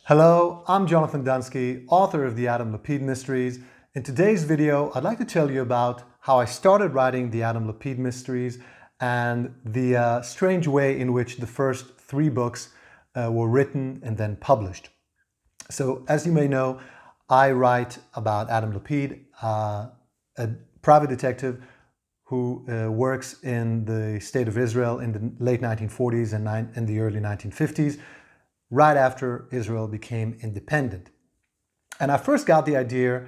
Hello, I'm Jonathan Dunsky, author of the Adam Lapid Mysteries. In today's video, I'd like to tell you about how I started writing the Adam Lapid Mysteries and the strange way in which the first three books were written and then published. So, as you may know, I write about Adam Lapid, a private detective who works in the state of Israel in the late 1940s and the early 1950s, right after Israel became independent. And I first got the idea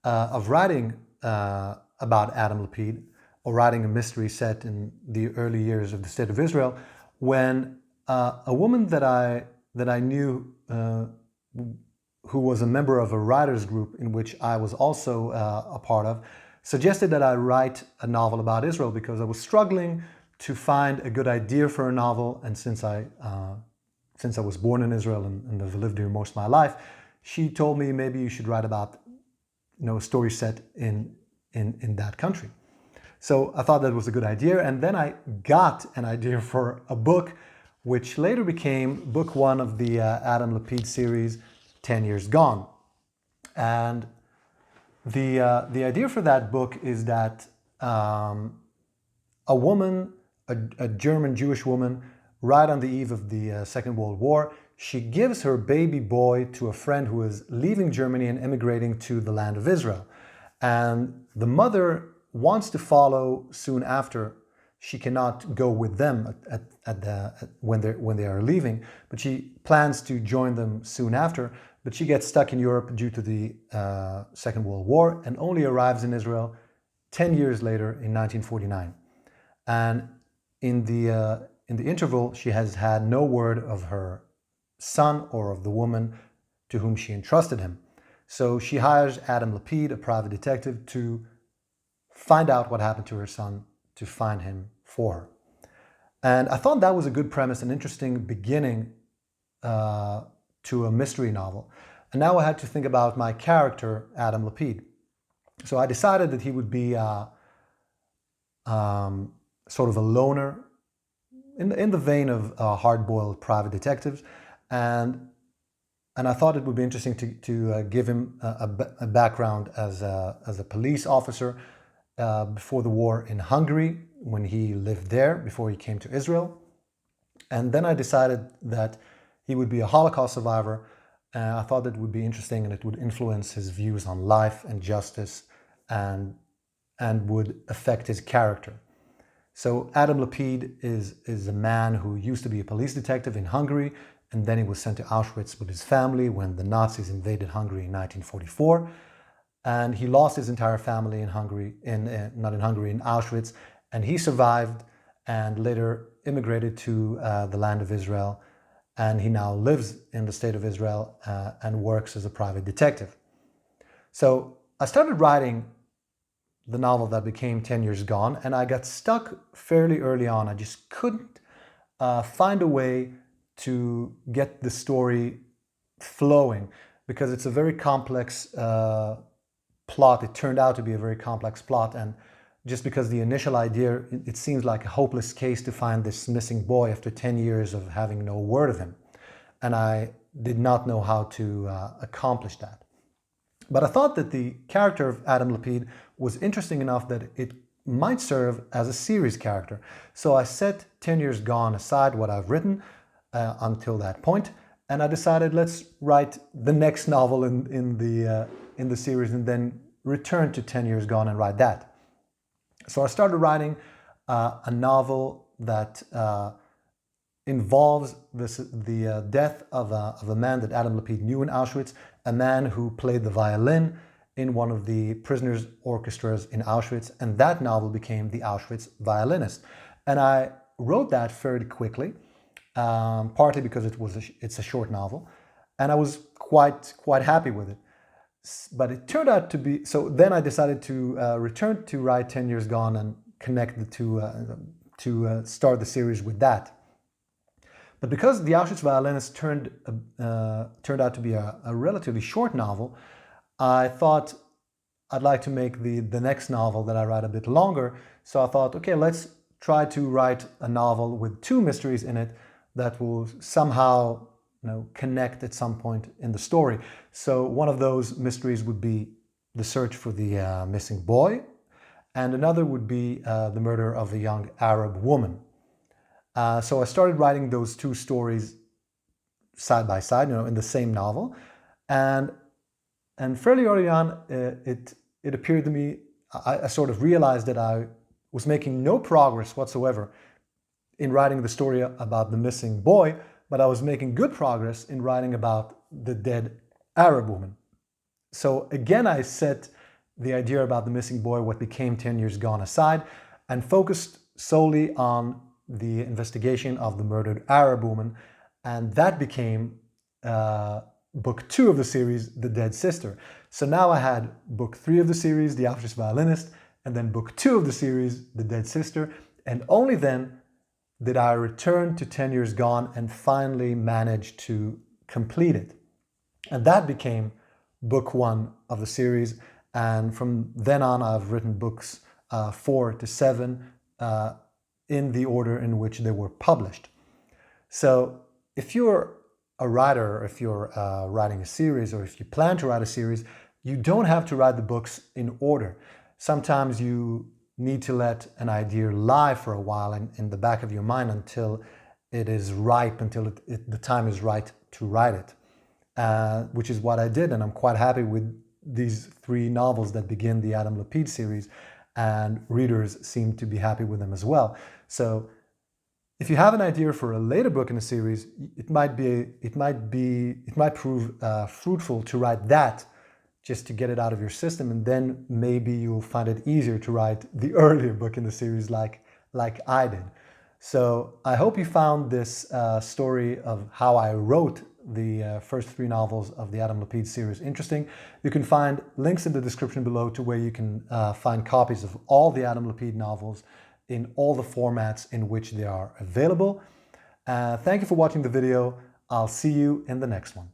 of writing about Adam Lapid, or writing a mystery set in the early years of the state of Israel, when a woman that I knew who was a member of a writers group in which I was also a part of, suggested that I write a novel about Israel because I was struggling to find a good idea for a novel. And since I was born in Israel and have lived here most of my life, she told me maybe you should write about, a story set in that country. So I thought that was a good idea, and then I got an idea for a book, which later became book one of the Adam Lapid series, 10 Years Gone. And the idea for that book is that a woman, a German Jewish woman, right on the eve of the Second World War, she gives her baby boy to a friend who is leaving Germany and immigrating to the land of Israel. And the mother wants to follow soon after. She cannot go with them when they are leaving, but she plans to join them soon after. But she gets stuck in Europe due to the Second World War and only arrives in Israel 10 years later in 1949. And in the interval, she has had no word of her son or of the woman to whom she entrusted him. So she hires Adam Lapid, a private detective, to find out what happened to her son, to find him for her. And I thought that was a good premise, an interesting beginning to a mystery novel. And now I had to think about my character, Adam Lapid. So I decided that he would be sort of a loner, in the vein of hard-boiled private detectives, and I thought it would be interesting to give him a background as a police officer before the war in Hungary, when he lived there before he came to Israel. And then I decided that he would be a Holocaust survivor. I thought that would be interesting, and it would influence his views on life and justice, and would affect his character. So Adam Lapid is a man who used to be a police detective in Hungary, and then he was sent to Auschwitz with his family when the Nazis invaded Hungary in 1944. And he lost his entire family in Hungary, not in Hungary, in Auschwitz. And he survived and later immigrated to the land of Israel. And he now lives in the state of Israel and works as a private detective. So I started writing the novel that became 10 Years Gone, and I got stuck fairly early on. I just couldn't find a way to get the story flowing because it's a very complex plot. It turned out to be a very complex plot, and just because the initial idea, it seems like a hopeless case to find this missing boy after 10 years of having no word of him. And I did not know how to accomplish that. But I thought that the character of Adam Lapid was interesting enough that it might serve as a series character. So I set 10 Years Gone aside, what I've written until that point, and I decided let's write the next novel in the series and then return to 10 Years Gone and write that. So I started writing a novel that involves the death of a man that Adam Lapid knew in Auschwitz, a man who played the violin in one of the prisoners' orchestras in Auschwitz, and that novel became The Auschwitz Violinist. And I wrote that fairly quickly, partly because it's a short novel, and I was quite happy with it. But it turned out to be, so then I decided to return to write 10 Years Gone and connect the two to start the series with that. But because The Auschwitz Violinist turned out to be a relatively short novel, I thought I'd like to make the next novel that I write a bit longer. So I thought, okay, let's try to write a novel with two mysteries in it that will somehow connect at some point in the story. So one of those mysteries would be the search for the missing boy, and another would be the murder of a young Arab woman. So I started writing those two stories side by side, in the same novel, and fairly early on, it appeared to me, I sort of realized that I was making no progress whatsoever in writing the story about the missing boy, but I was making good progress in writing about the dead Arab woman. So again, I set the idea about the missing boy, what became 10 Years Gone, aside, and focused solely on the investigation of the murdered Arab woman, and that became book 2 of the series, The Dead Sister. So now I had book 3 of the series, The Officer's Violinist, and then book 2 of the series, The Dead Sister, and only then did I return to 10 Years Gone and finally manage to complete it. And that became book 1 of the series, and from then on I've written books 4 to 7 in the order in which they were published. So if you're a writer, or if you're writing a series, or if you plan to write a series, you don't have to write the books in order. Sometimes you need to let an idea lie for a while in the back of your mind until it is ripe, until the time is right to write it, which is what I did, and I'm quite happy with these 3 novels that begin the Adam Lapid series, and readers seem to be happy with them as well. So if you have an idea for a later book in a series, it might prove fruitful to write that, just to get it out of your system, and then maybe you'll find it easier to write the earlier book in the series like I did. So I hope you found this story of how I wrote the first 3 novels of the Adam Lapid series interesting. You can find links in the description below to where you can find copies of all the Adam Lapid novels in all the formats in which they are available. Thank you for watching the video. I'll see you in the next one.